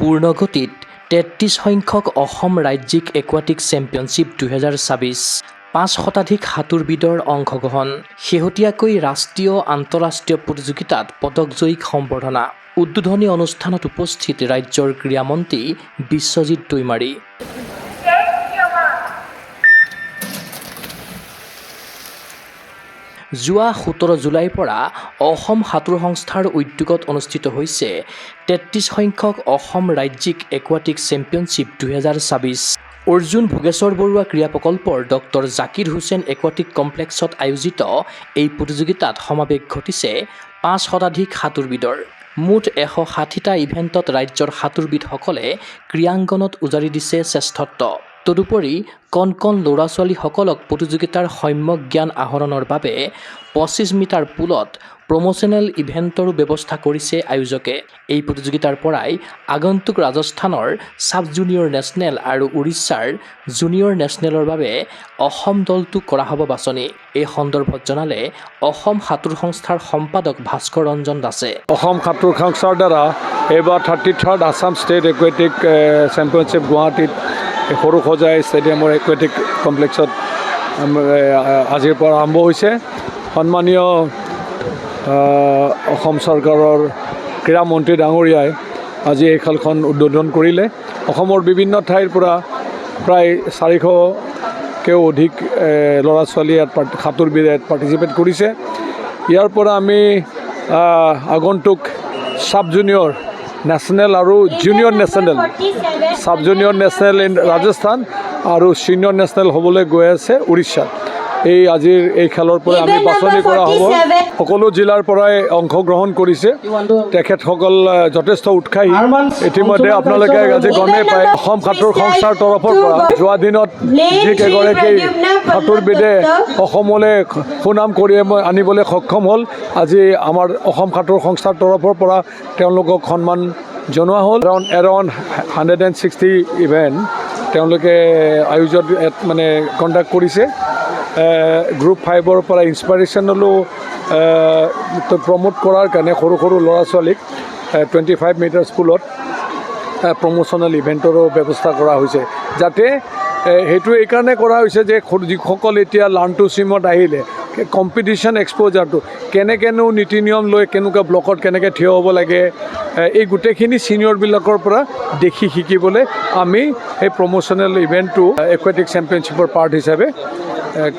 পূৰ্ণগতিত ৩৩ সংখ্যক অসম ৰাজ্যিক একুৱাটিক চেম্পিয়নশ্বিপ ২০২৬ ৫ শতাধিক সাঁতোৰবিদৰ অংশগ্ৰহণ শেহতীয়াকৈ ৰাষ্ট্ৰীয় আন্তঃৰাষ্ট্ৰীয় প্ৰতিযোগিতাত পদকজয়ীক সম্বৰ্ধনা উদ্বোধনী অনুষ্ঠানত উপস্থিত ৰাজ্যৰ ক্ৰীড়ামন্ত্ৰী বিশ্বজিৎ দৈমাৰী। যোৱা ১৭ জুলাইৰ পৰা অসম সাঁতোৰ সংস্থাৰ উদ্যোগত অনুষ্ঠিত হৈছে ৩৩ সংখ্যক অসম ৰাজ্যিক একুৱাটিক চেম্পিয়নশ্বিপ ২০২৬। অৰ্জুন ভোগেশ্বৰ বৰুৱা ক্ৰীড়া প্ৰকল্পৰ ডক্টৰ জাকিৰ হুছেইন একুৱাটিক কমপ্লেক্সত আয়োজিত এই প্ৰতিযোগিতাত সমাৱেশ ঘটিছে ৫ শতাধিক সাঁতোৰবিদৰ। মুঠ ১৬০টা ইভেণ্টত ৰাজ্যৰ সাঁতোৰবিদসকলে ক্ৰীড়াংগনত উজাৰি দিছে শ্ৰেষ্ঠত্ব। তদুপৰি কণ কণ ল'ৰা ছোৱালীসকলক প্ৰতিযোগিতাৰ সম্যক জ্ঞান আহৰণৰ বাবে ২৫ মিটাৰ পুলত প্ৰমোচনেল ইভেণ্টৰো ব্যৱস্থা কৰিছে আয়োজকে। এই প্ৰতিযোগিতাৰ পৰাই আগন্তুক ৰাজস্থানৰ ছাব জুনিয়ৰ নেশ্যনেল আৰু উৰিষ্যাৰ জুনিয়ৰ নেশ্যনেলৰ বাবে অসম দলটো কৰা হ'ব বাছনি। এই সন্দৰ্ভত জনালে অসম সাঁতোৰ সংস্থাৰ সম্পাদক ভাস্কৰ ৰঞ্জন দাসে। অসম সাঁতোৰ সংস্থাৰ দ্বাৰা এইবাৰ 33rd Assam state aquatic championship গুৱাহাটীত সৰু সজাই ষ্টেডিয়ামৰ একুৱেটিক কমপ্লেক্সত আজিৰ পৰা আৰম্ভ হৈছে। সন্মানীয় অসম চৰকাৰৰ ক্ৰীড়ামন্ত্ৰী ডাঙৰীয়াই আজি এই খেলখন উদ্বোধন কৰিলে। অসমৰ বিভিন্ন ঠাইৰ পৰা প্ৰায় ৪০০কেও অধিক ল'ৰা ছোৱালীয়ে ইয়াত সাঁতোৰবিদে ইয়াত পাৰ্টিচিপেট কৰিছে। ইয়াৰ পৰা আমি আগন্তুক ছাব জুনিয়ৰ নেশ্যনেল আৰু junior national sub junior national in Rajasthan আৰু ছিনিয়ৰ নেশ্যনেল হ'বলৈ গৈ আছে উৰিষ্যাত। আজিৰ এই খেলৰ পৰা আমি বাছনি কৰা হ'ব। সকলো জিলাৰ পৰাই অংশগ্ৰহণ কৰিছে তেখেতসকল যথেষ্ট উৎসাহী। ইতিমধ্যে আপোনালোকে আজি গমেই পায় অসম সাঁতোৰ সংস্থাৰ তৰফৰ পৰা যোৱা দিনত যিকেইগৰাকী সাঁতোৰবিদে অসমলৈ সুনাম কঢ়িয়াই আনিবলৈ সক্ষম হ'ল, আজি আমাৰ অসম সাঁতোৰ সংস্থাৰ তৰফৰ পৰা তেওঁলোকক সন্মান জনোৱা হ'ল। এৰাউণ্ড 160 ইভেণ্ট তেওঁলোকে আয়োজন মানে কণ্ডাক্ট কৰিছে। গ্ৰুপ 5ৰ পৰা ইনস্পাইৰেশ্যনলো প্ৰমোট কৰাৰ কাৰণে সৰু সৰু ল'ৰা ছোৱালীক 25 মিটাৰ স্কুলত প্ৰমোচনেল ইভেণ্টৰো ব্যৱস্থা কৰা হৈছে। যাতে সেইটো এইকাৰণে কৰা হৈছে যে যিসকল এতিয়া লাৰ্ণ টু ছুইমত আহিলে কম্পিটিশ্যন এক্সপ'জাৰটো কেনেকৈনো নীতি নিয়ম লৈ কেনেকুৱা ব্লকত কেনেকৈ থিয় হ'ব লাগে এই গোটেইখিনি ছিনিয়ৰবিলাকৰ পৰা দেখি শিকিবলৈ আমি সেই প্ৰমোচনেল ইভেণ্টটো একুৱেটিক চেম্পিয়নশ্বিপৰ পাৰ্ট হিচাপে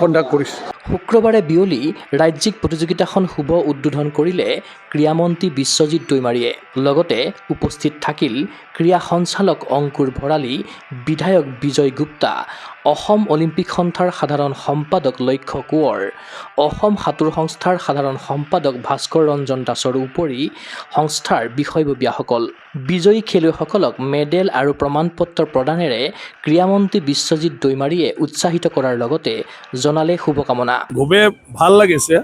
কণ্ডাক্ট কৰিছোঁ। শুক্ৰবাৰে বিয়লি ৰাজ্যিক প্ৰতিযোগিতাখন শুভ উদ্বোধন কৰিলে ক্ৰীড়ামন্ত্ৰী বিশ্বজিৎ দৈমাৰীয়ে। লগতে উপস্থিত থাকিল ক্ৰীড়া সঞ্চালক অংকুৰ ভৰালী, বিধায়ক বিজয় গুপ্তা, অসম অলিম্পিক সন্থাৰ সাধাৰণ সম্পাদক লক্ষ্য কোঁৱৰ, অসম সাঁতোৰ সংস্থাৰ সাধাৰণ সম্পাদক ভাস্কৰ ৰঞ্জন দাসৰ উপৰি সংস্থাৰ বিষয়ববীয়াসকল। বিজয়ী খেলুৱৈসকলক মেডেল আৰু প্ৰমাণপত্ৰ প্ৰদানেৰে ক্ৰীড়ামন্ত্ৰী বিশ্বজিৎ দৈমাৰীয়ে উৎসাহিত কৰাৰ লগতে জনালে শুভকামনা। খুবেই ভাল লাগিছে।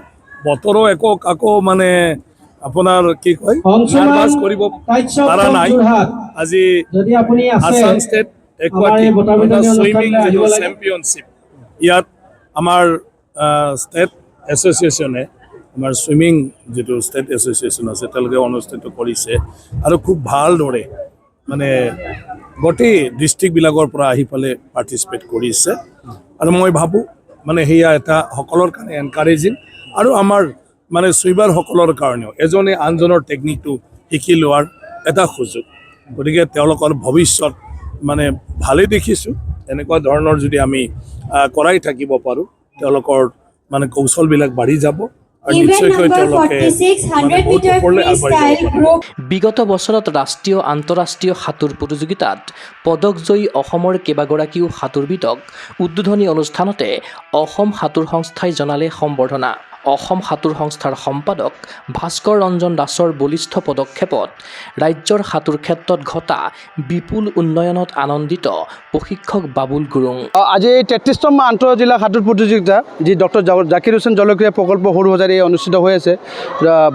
বতৰো আকৌ মানে আপোনাৰ কি কয় নাৰ্ভাছ কৰিব পৰা নাই। আজি আছাম ষ্টেট একুৱাটিক ছুইমিং যিটো চেম্পিয়নশ্বিপ ইয়াত আমাৰ ষ্টেট এছ'চিয়েশ্যনে আমাৰ ছুইমিং যিটো ষ্টেট এছ'চিয়েশ্যন আছে তেওঁলোকে অনুষ্ঠিত কৰিছে আৰু খুব ভালদৰে মানে গোটেই ডিষ্ট্ৰিক্টবিলাকৰ পৰা আহি পেলাই পাৰ্টিচিপেট কৰিছে। আৰু মই ভাবোঁ মানে সেয়া এটা সকলৰ কাৰণে এনকাৰেজিং আৰু আমাৰ মানে ছুইমাৰসকলৰ কাৰণেও এজনে আনজনৰ টেকনিকটো শিকি লোৱাৰ এটা সুযোগ। গতিকে তেওঁলোকৰ ভৱিষ্যত মানে ভালেই দেখিছোঁ। এনেকুৱা ধৰণৰ যদি আমি কৰাই থাকিব পাৰোঁ তেওঁলোকৰ মানে কৌশলবিলাক বাঢ়ি যাব। বিগত বছৰত ৰাষ্ট্ৰীয় আন্তঃৰাষ্ট্ৰীয় সাঁতোৰ প্ৰতিযোগিতাত পদকজয়ী অসমৰ কেইবাগৰাকীও সাঁতোৰবিদক উদ্বোধনী অনুষ্ঠানতে অসম সাঁতোৰ সংস্থাই জনালে সম্বৰ্ধনা। অসম সাঁতোৰ সংস্থাৰ সম্পাদক ভাস্কৰ ৰঞ্জন দাসৰ বলিষ্ঠ পদক্ষেপত ৰাজ্যৰ সাঁতোৰ ক্ষেত্ৰত ঘটা বিপুল উন্নয়নত আনন্দিত প্ৰশিক্ষক বাবুল গুৰুং। আজি 33তম আন্তঃজিলা সাঁতোৰ প্ৰতিযোগিতা যি ডক্টৰ জাকিৰ হুছেইন জলক্ৰীড়া প্ৰকল্প সৰু সজাই অনুষ্ঠিত হৈ আছে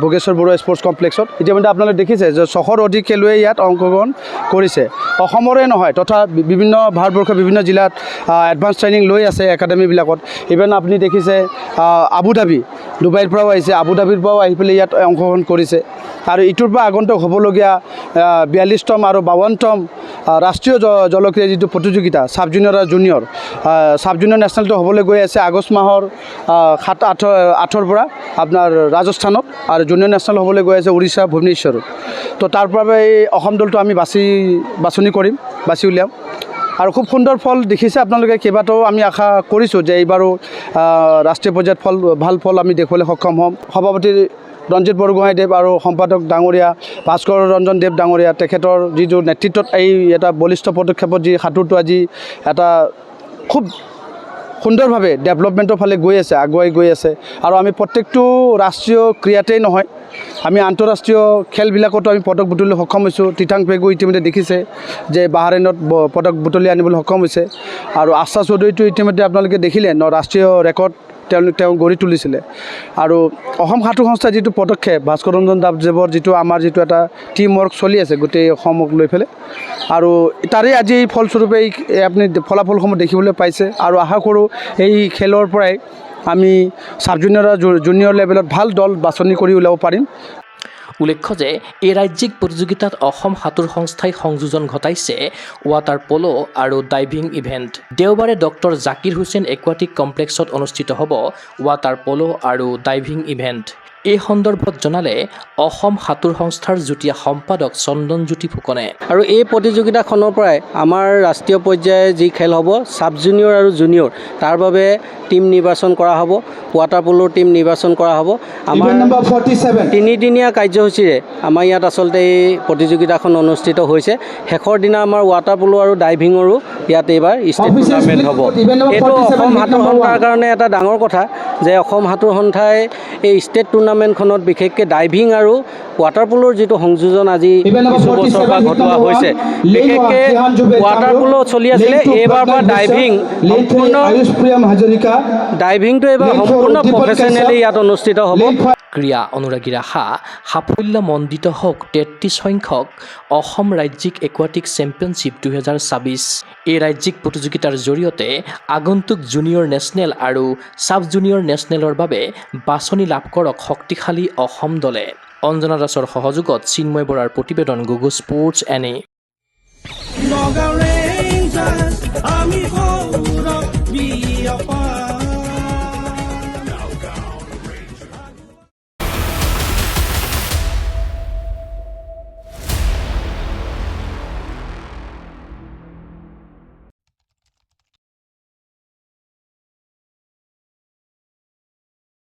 ভোগেশ্বৰ বৰুৱা স্পৰ্টছ কমপ্লেক্সত। ইতিমধ্যে আপোনালোকে দেখিছে যে 600ৰ অধিক খেলুৱৈয়ে ইয়াত অংশগ্ৰহণ কৰিছে। অসমৰে নহয় তথা বিভিন্ন ভাৰতবৰ্ষৰ বিভিন্ন জিলাত এডভান্স ট্ৰেইনিং লৈ আছে একাডেমীবিলাকত। ইভেন আপুনি দেখিছে আবুধাবি ডুবাইৰ পৰাও আহিছে, আবুধাবিৰ পৰাও আহি পেলাই ইয়াত অংশগ্ৰহণ কৰিছে। আৰু ইটোৰ পৰা আগন্তুক হ'বলগীয়া 42তম আৰু 52তম ৰাষ্ট্ৰীয় জলক্ৰীড়া যিটো প্ৰতিযোগিতা চাব জুনিয়ৰ আৰু জুনিয়ৰ নেশ্যনেলটো হ'বলৈ গৈ আছে আগষ্ট মাহৰ 7-8ৰ পৰা আপোনাৰ ৰাজস্থানত আৰু জুনিয়ৰ নেশ্যনেল হ'বলৈ গৈ আছে উৰিষ্যা ভুৱনেশ্বৰত তো তাৰ বাবে এই অসম দলটো আমি বাছি উলিয়াম আৰু খুব সুন্দৰ ফল দেখিছে আপোনালোকে কেইবাটাও আমি আশা কৰিছোঁ যে এইবাৰো ৰাষ্ট্ৰীয় পৰ্যায়ত ভাল ফল আমি দেখুৱাবলৈ সক্ষম হ'ম সভাপতি ৰঞ্জিত বৰগোহাঁইদেৱ আৰু সম্পাদক ডাঙৰীয়া ভাস্কৰ ৰঞ্জন দেৱ ডাঙৰীয়া তেখেতৰ যিটো নেতৃত্বত এই এটা বলিষ্ঠ পদক্ষেপত যি সাঁতোৰটো আজি এটা খুব সুন্দৰভাৱে ডেভেলপমেণ্টৰ ফালে আগুৱাই গৈ আছে আৰু আমি প্ৰত্যেকটো ৰাষ্ট্ৰীয় ক্ৰীড়াতেই নহয় আমি আন্তঃৰাষ্ট্ৰীয় খেলবিলাকতো আমি পদক বুটলিবলৈ সক্ষম হৈছোঁ তিতাং পেগু ইতিমধ্যে দেখিছে যে বাহাৰেইনত পদক বুটলি আনিবলৈ সক্ষম হৈছে আৰু আশা চৌধুৰীটো ইতিমধ্যে আপোনালোকে দেখিলে ৰাষ্ট্ৰীয় ৰেকৰ্ড তেওঁ গঢ়ি তুলিছিলে আৰু অসম সাঁতোৰ সংস্থাৰ যিটো পদক্ষেপ ভাস্কৰ ৰঞ্জন দেৱৰ আমাৰ যিটো এটা টিম ৱৰ্ক চলি আছে গোটেই অসমক লৈ পেলাই আৰু তাৰে আজি এই ফলস্বৰূপে আপুনি ফলাফলসমূহ দেখিবলৈ পাইছে আৰু আশা কৰোঁ এই খেলৰ পৰাই আমি চাব জুনিয়ৰ আৰু জুনিয়ৰ লেভেলত ভাল দল বাছনি কৰি ওলাব পাৰিম উল্লেখ্য যে এই ৰাজ্যিক প্ৰতিযোগিতাত অসম সাঁতোৰ সংস্থাই সংযোজন ঘটাইছে ৱাটাৰ প'ল' আৰু ডাইভিং ইভেণ্ট দেওবাৰে ডক্টৰ জাকিৰ হুছেইন একুৱাটিক কমপ্লেক্সত অনুষ্ঠিত হ'ব ৱাটাৰ প'ল' আৰু ডাইভিং ইভেণ্ট এই সন্দৰ্ভত জনালে অসম সাঁতোৰ সংস্থাৰ যুটীয়া সম্পাদক চন্দনজ্যোতি ফুকনে আৰু এই প্ৰতিযোগিতাখনৰ পৰাই আমাৰ ৰাষ্ট্ৰীয় পৰ্যায়ে যি খেল হ'ব চাব জুনিয়ৰ আৰু জুনিয়ৰ তাৰ বাবে টিম নিৰ্বাচন কৰা হ'ব ৱাটাৰ প'লৰ টিম নিৰ্বাচন কৰা হ'ব আমাৰ 3 দিনীয়া কাৰ্যসূচীৰে আমাৰ ইয়াত আচলতে এই প্ৰতিযোগিতাখন অনুষ্ঠিত হৈছে শেষৰ দিনা আমাৰ ৱাটাৰ প'ল' আৰু ডাইভিঙৰো ইয়াত এইবাৰ ষ্টেট টুৰ্ণামেণ্ট হ'ব এইটো অসম সাঁতোৰ সন্থাৰ কাৰণে এটা ডাঙৰ কথা যে অসম সাঁতোৰ সন্থাই এই ষ্টেট টুৰ্ণামেণ্টখনত বিশেষকৈ ডাইভিং আৰু ৱাটাৰ প'লৰ যিটো সংযোজন আজি কিছু বছৰৰ পৰা ঘটোৱা হৈছে বিশেষকৈ ৱাটাৰ প'ল' চলি আছিলে এইবাৰ পৰা ডাইভিংটো এইবাৰ সম্পূৰ্ণ প্ৰফেচনেলি ইয়াত অনুষ্ঠিত হ'ব ক্ৰীড়া অনুৰাগীৰ আশা সাফল্যমণ্ডিত হওক 33 সংখ্যক অসম ৰাজ্যিক একুৱাটিক চেম্পিয়নশ্বিপ 2026 এই ৰাজ্যিক প্ৰতিযোগিতাৰ জৰিয়তে আগন্তুক জুনিয়ৰ নেশ্যনেল আৰু চাব জুনিয়ৰ নেশ্যনেলৰ বাবে বাছনি লাভ কৰক শক্তিশালী অসম দলে অঞ্জনা দাসৰ সহযোগত চিন্ময় বৰাৰ প্ৰতিবেদন গুগল স্পৰ্টছ এনে Nogga Rangers, I'm a